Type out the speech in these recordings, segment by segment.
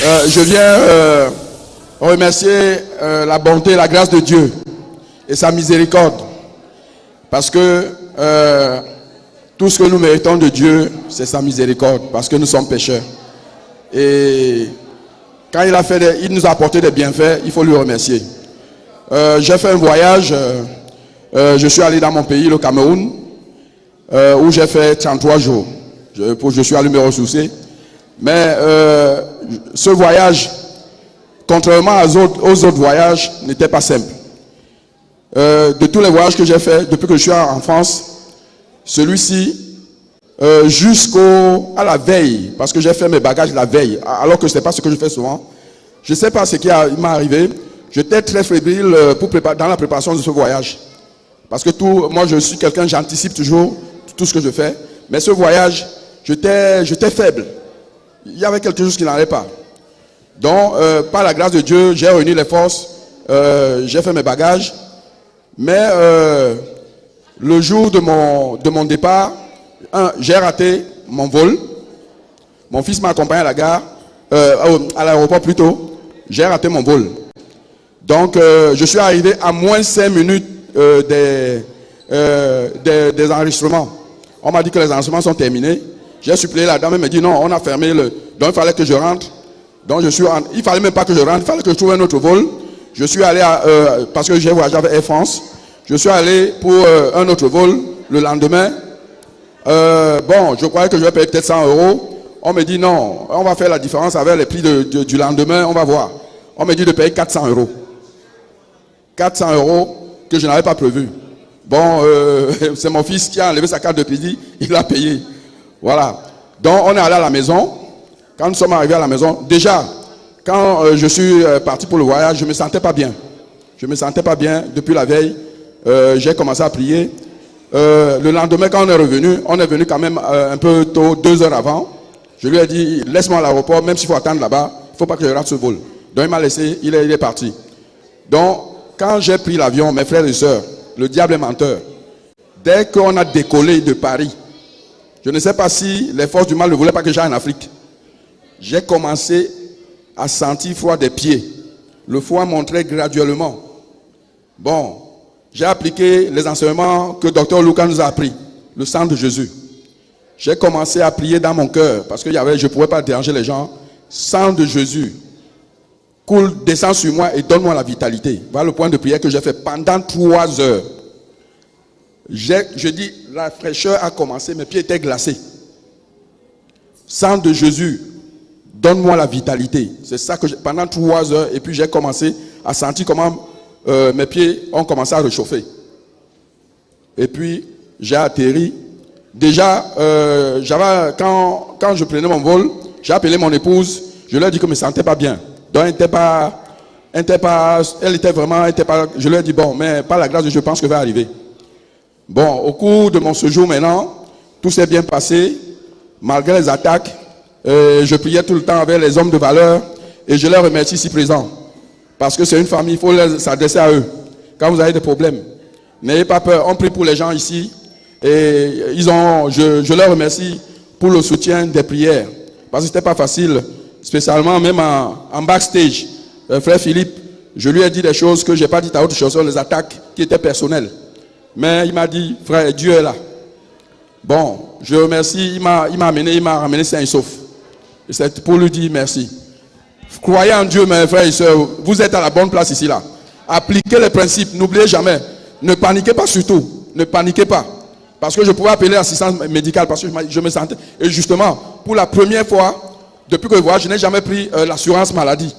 Je viens remercier la bonté et la grâce de Dieu et sa miséricorde. Parce que tout ce que nous méritons de Dieu, c'est sa miséricorde. Parce que nous sommes pécheurs. Et quand il nous a apporté des bienfaits, il faut lui remercier. J'ai fait un voyage. Je suis allé dans mon pays, le Cameroun, où j'ai fait 33 jours. Je suis allé me ressourcer. Mais ce voyage, contrairement aux autres voyages, n'était pas simple. De tous les voyages que j'ai faits depuis que je suis en France, celui-ci, jusqu'à la veille, parce que j'ai fait mes bagages la veille, alors que ce n'est pas ce que je fais souvent, je ne sais pas ce qui m'est arrivé. J'étais très fébrile dans la préparation de ce voyage. Parce que moi je suis quelqu'un, j'anticipe toujours tout ce que je fais. Mais ce voyage, j'étais faible. Il y avait quelque chose qui n'allait pas. Donc, par la grâce de Dieu, j'ai réuni les forces, j'ai fait mes bagages. Mais le jour de mon départ, j'ai raté mon vol. Mon fils m'a accompagné à la gare, à l'aéroport plutôt. J'ai raté mon vol. Donc, je suis arrivé à moins 5 minutes des enregistrements. On m'a dit que les enregistrements sont terminés. J'ai supplié la dame, elle m'a dit non, on a fermé le... Donc il fallait que je rentre. Donc il fallait même pas que je rentre, il fallait que je trouve un autre vol. Je suis allé parce que j'ai voyagé avec Air France. Je suis allé pour un autre vol le lendemain. Je croyais que je vais payer peut-être 100 euros. On me dit non, on va faire la différence avec les prix du lendemain, on va voir. On me dit de payer 400 euros. 400 euros que je n'avais pas prévu. C'est mon fils qui a enlevé sa carte de crédit, il l'a payé. Voilà. Donc on est allé à la maison. Quand nous sommes arrivés à la maison, déjà, quand je suis parti pour le voyage, je ne me sentais pas bien. Je ne me sentais pas bien depuis la veille. J'ai commencé à prier. Le lendemain, quand on est venu quand même un peu tôt, 2 heures avant. Je lui ai dit, laisse-moi à l'aéroport, même s'il faut attendre là-bas, il ne faut pas que je rate ce vol. Donc il m'a laissé, il est parti. Donc, quand j'ai pris l'avion, mes frères et sœurs, le diable est menteur. Dès qu'on a décollé de Paris, je ne sais pas si les forces du mal ne voulaient pas que j'aille en Afrique. J'ai commencé à sentir froid des pieds. Le froid montrait graduellement. J'ai appliqué les enseignements que Dr Lucas nous a appris, le sang de Jésus. J'ai commencé à prier dans mon cœur parce que je ne pouvais pas déranger les gens. Sang de Jésus, coule, descend sur moi et donne-moi la vitalité. Voilà le point de prière que j'ai fait pendant 3 heures. Je dis, la fraîcheur a commencé, mes pieds étaient glacés. Sang de Jésus, donne-moi la vitalité. C'est ça que pendant 3 heures, et puis j'ai commencé à sentir comment mes pieds ont commencé à réchauffer. Et puis, j'ai atterri. Déjà, quand je prenais mon vol, j'ai appelé mon épouse, je lui ai dit que je ne me sentais pas bien. Donc, je lui ai dit, mais par la grâce de Dieu, je pense que ça va arriver. Au cours de mon séjour maintenant, tout s'est bien passé, malgré les attaques. Je priais tout le temps avec les hommes de valeur et je les remercie ici présents. Parce que c'est une famille, il faut s'adresser à eux. Quand vous avez des problèmes, n'ayez pas peur, on prie pour les gens ici. Et je leur remercie pour le soutien des prières. Parce que ce n'était pas facile, spécialement même en backstage. Frère Philippe, je lui ai dit des choses que je n'ai pas dites à autre chose, les attaques qui étaient personnelles. Mais il m'a dit, frère, Dieu est là. Je remercie, il m'a ramené sain et sauf. Et c'est pour lui dire merci. Croyez en Dieu, mes frères et sœurs, vous êtes à la bonne place ici, là. Appliquez les principes, n'oubliez jamais. Ne paniquez pas surtout, ne paniquez pas. Parce que je pouvais appeler l'assistance médicale parce que je me sentais. Et justement, pour la première fois, depuis que je voyage, je n'ai jamais pris l'assurance maladie.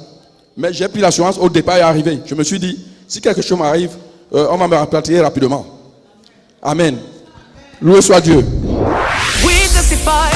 Mais j'ai pris l'assurance au départ et arrivé. Je me suis dit, si quelque chose m'arrive, on va me rapatrier rapidement. Amen. Loué soit Dieu. We testify.